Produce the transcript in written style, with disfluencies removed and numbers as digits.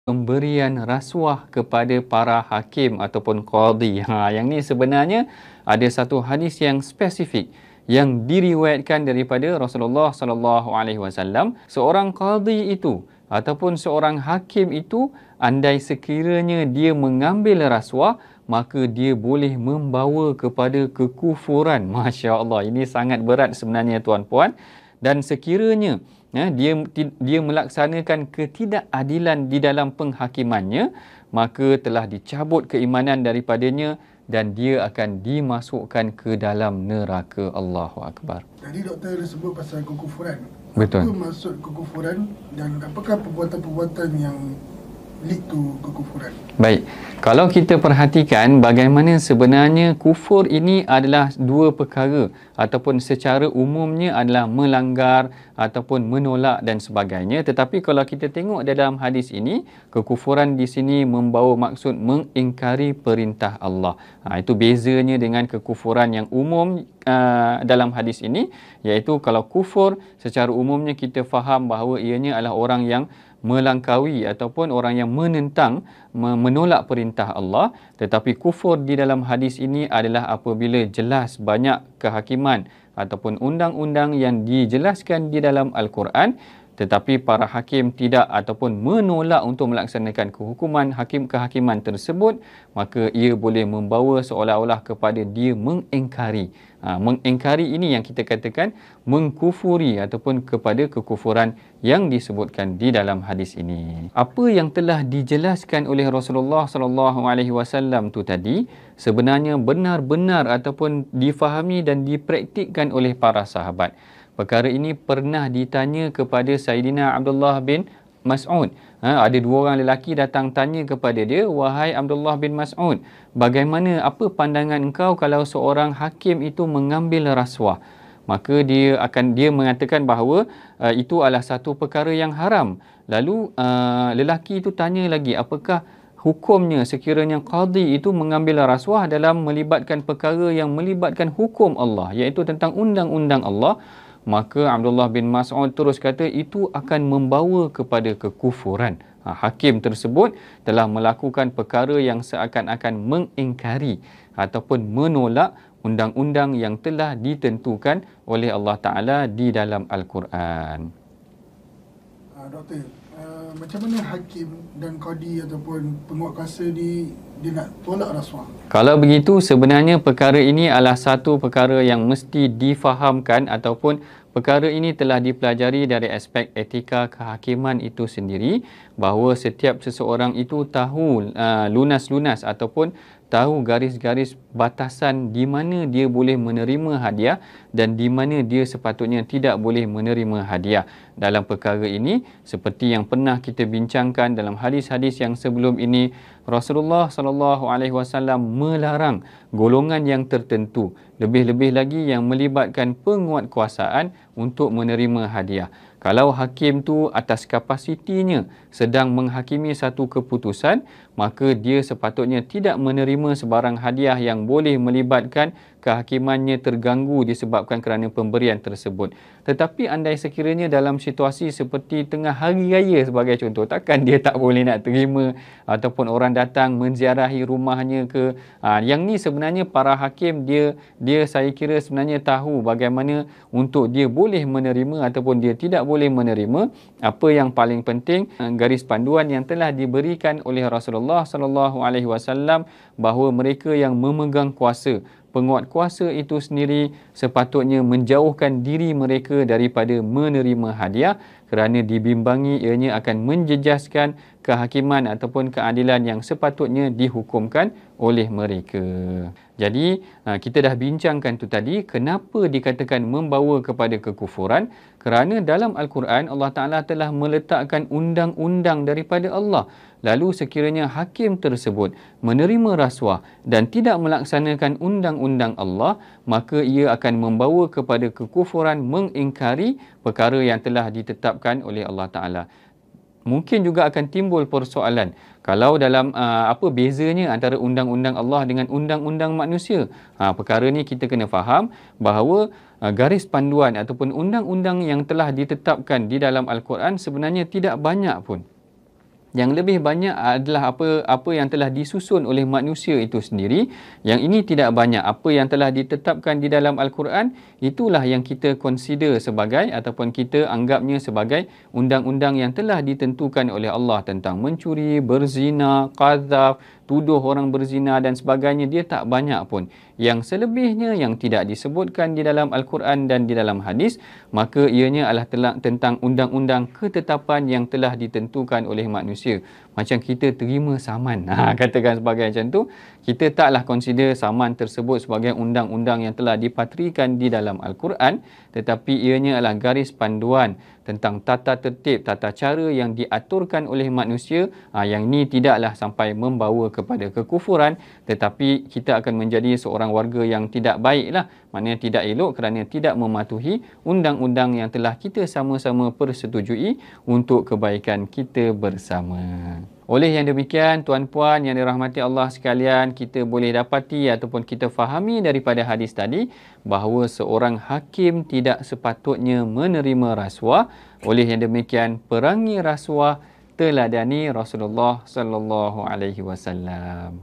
pemberian rasuah kepada para hakim ataupun qadi. Yang ni sebenarnya ada satu hadis yang spesifik yang diriwayatkan daripada Rasulullah sallallahu alaihi wasallam. Seorang qadi itu ataupun seorang hakim itu, andai sekiranya dia mengambil rasuah, maka dia boleh membawa kepada kekufuran. Masya Allah, ini sangat berat sebenarnya tuan-puan. Dan sekiranya dia melaksanakan ketidakadilan di dalam penghakimannya, maka telah dicabut keimanan daripadanya dan dia akan dimasukkan ke dalam neraka. Allahu Akbar. Jadi doktor sebut pasal kekufuran. Betul. Apa maksud kekufuran dan apakah perbuatan-perbuatan yang lead to kekufuran? Baik, kalau kita perhatikan bagaimana sebenarnya kufur ini adalah dua perkara ataupun secara umumnya adalah melanggar ataupun menolak dan sebagainya. Tetapi kalau kita tengok dalam hadis ini, kekufuran di sini membawa maksud mengingkari perintah Allah. Itu bezanya dengan kekufuran yang umum dalam hadis ini, iaitu kalau kufur secara umumnya kita faham bahawa ianya adalah orang yang melangkaui ataupun orang yang menentang, menolak perintah Allah. Tetapi kufur di dalam hadis ini adalah apabila jelas banyak kehakiman ataupun undang-undang yang dijelaskan di dalam Al-Quran, tetapi para hakim tidak ataupun menolak untuk melaksanakan kehakiman tersebut, maka ia boleh membawa seolah-olah kepada dia mengingkari. Mengingkari ini yang kita katakan mengkufuri ataupun kepada kekufuran yang disebutkan di dalam hadis ini. Apa yang telah dijelaskan oleh Rasulullah sallallahu alaihi wasallam tu tadi sebenarnya benar-benar ataupun difahami dan dipraktikkan oleh para sahabat. Perkara ini pernah ditanya kepada Sayyidina Abdullah bin Mas'ud. Ada dua orang lelaki datang tanya kepada dia, "Wahai Abdullah bin Mas'ud, bagaimana, apa pandangan engkau kalau seorang hakim itu mengambil rasuah?" Maka dia mengatakan bahawa itu adalah satu perkara yang haram. Lalu lelaki itu tanya lagi, apakah hukumnya sekiranya qadi itu mengambil rasuah dalam melibatkan perkara yang melibatkan hukum Allah, iaitu tentang undang-undang Allah? Maka Abdullah bin Mas'ud terus kata itu akan membawa kepada kekufuran. Hakim tersebut telah melakukan perkara yang seakan-akan mengingkari ataupun menolak undang-undang yang telah ditentukan oleh Allah Ta'ala di dalam Al-Quran. Doktor, macam mana hakim dan qadi ataupun penguatkuasa dia nak tolak rasuah? Kalau begitu, sebenarnya perkara ini adalah satu perkara yang mesti difahamkan ataupun perkara ini telah dipelajari dari aspek etika kehakiman itu sendiri, bahawa setiap seseorang itu tahu lunas-lunas ataupun tahu garis-garis batasan di mana dia boleh menerima hadiah dan di mana dia sepatutnya tidak boleh menerima hadiah. Dalam perkara ini, seperti yang pernah kita bincangkan dalam hadis-hadis yang sebelum ini, Rasulullah sallallahu alaihi wasallam melarang golongan yang tertentu, lebih-lebih lagi yang melibatkan penguatkuasaan, untuk menerima hadiah. Kalau hakim tu atas kapasitinya sedang menghakimi satu keputusan, maka dia sepatutnya tidak menerima sebarang hadiah yang boleh melibatkan kehakimannya terganggu disebabkan kerana pemberian tersebut. Tetapi andai sekiranya dalam situasi seperti tengah hari raya sebagai contoh, takkan dia tak boleh nak terima ataupun orang datang menziarahi rumahnya ke. Yang ni sebenarnya para hakim dia saya kira sebenarnya tahu bagaimana untuk dia boleh menerima ataupun dia tidak boleh menerima. Apa yang paling penting, garis panduan yang telah diberikan oleh Rasulullah sallallahu alaihi wasallam bahawa mereka yang memegang kuasa, penguat kuasa itu sendiri sepatutnya menjauhkan diri mereka daripada menerima hadiah kerana dibimbangi ianya akan menjejaskan kehakiman ataupun keadilan yang sepatutnya dihukumkan oleh mereka. Jadi kita dah bincangkan tu tadi, kenapa dikatakan membawa kepada kekufuran? Kerana dalam Al-Quran Allah Ta'ala telah meletakkan undang-undang daripada Allah. Lalu sekiranya hakim tersebut menerima rasuah dan tidak melaksanakan undang-undang Allah, maka ia akan membawa kepada kekufuran, mengingkari perkara yang telah ditetapkan oleh Allah Ta'ala. Mungkin juga akan timbul persoalan, kalau dalam apa bezanya antara undang-undang Allah dengan undang-undang manusia? Perkara ni kita kena faham bahawa garis panduan ataupun undang-undang yang telah ditetapkan di dalam Al-Quran sebenarnya tidak banyak pun. Yang lebih banyak adalah apa yang telah disusun oleh manusia itu sendiri. Yang ini tidak banyak. Apa yang telah ditetapkan di dalam Al-Quran, itulah yang kita consider sebagai ataupun kita anggapnya sebagai undang-undang yang telah ditentukan oleh Allah tentang mencuri, berzina, qadzaf, tuduh orang berzina dan sebagainya. Dia tak banyak pun. Yang selebihnya yang tidak disebutkan di dalam Al-Quran dan di dalam hadis, maka ianya adalah tentang undang-undang ketetapan yang telah ditentukan oleh manusia. Macam kita terima saman, katakan sebagai macam tu, kita taklah consider saman tersebut sebagai undang-undang yang telah dipatrikan di dalam Al-Quran, tetapi ianya adalah garis panduan tentang tata tertib, tata cara yang diaturkan oleh manusia. Yang ini tidaklah sampai membawa kepada kekufuran, tetapi kita akan menjadi seorang warga yang tidak baiklah, maknanya tidak elok kerana tidak mematuhi undang-undang yang telah kita sama-sama persetujui untuk kebaikan kita bersama. Oleh yang demikian, tuan-puan yang dirahmati Allah sekalian, kita boleh dapati ataupun kita fahami daripada hadis tadi bahawa seorang hakim tidak sepatutnya menerima rasuah. Oleh yang demikian, perangi rasuah teladani Rasulullah sallallahu alaihi wasallam.